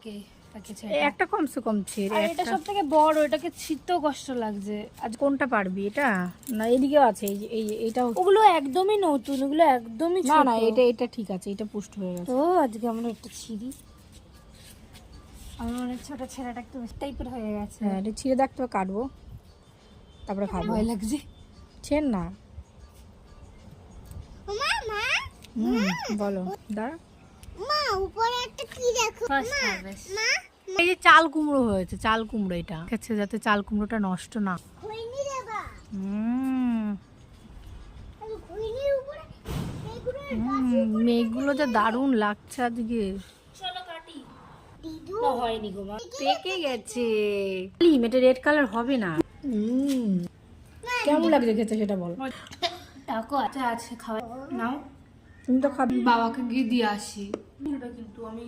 থাকে প্যাকেটে একটা কমসে কম ছিঁড়ে আর এটা সবথেকে বড়, এটাকে ছিঁড়তেও কষ্ট লাগছে। আজ কোনটা পারবি? এটা না এদিকেও আছে, এই এইটাও। ওগুলো একদমই নতুন, ওগুলো একদমই না ছোট। না এটা ঠিক আছে, এটা পুষ্ট হয়ে গেছে। তো আজকে আমরা একটা ছিঁড়ি। আমার অনেক ছোট ছেলেটা একটু বেশি টাইপের হয়ে গেছে। হ্যাঁ এটা ছিঁড়ে দেখতে হবে, কাটবো তারপরে খাবো। ভয় লাগছে। ছেন না। বলো দাঁড়া। First harvest. এই যে চাল কুমড়ো হয়েছে, চাল কুমড়ো এটা খেচ্ছে যাতে চাল কুমড়োটা নষ্ট না। মেঘগুলো যা দারুণ লাগছে আজকে। চলো কাটি। না হয়নি গো মা। পেকে গেছে। এটা রেড কালার হবে না। কেমন লাগছে খেতে সেটা বল। টাকো আছে আছে খাওয়া নাও। তুমি তো খাবি। বাবাকে গিয়ে দিয়ে আসি। কিন্তু আমি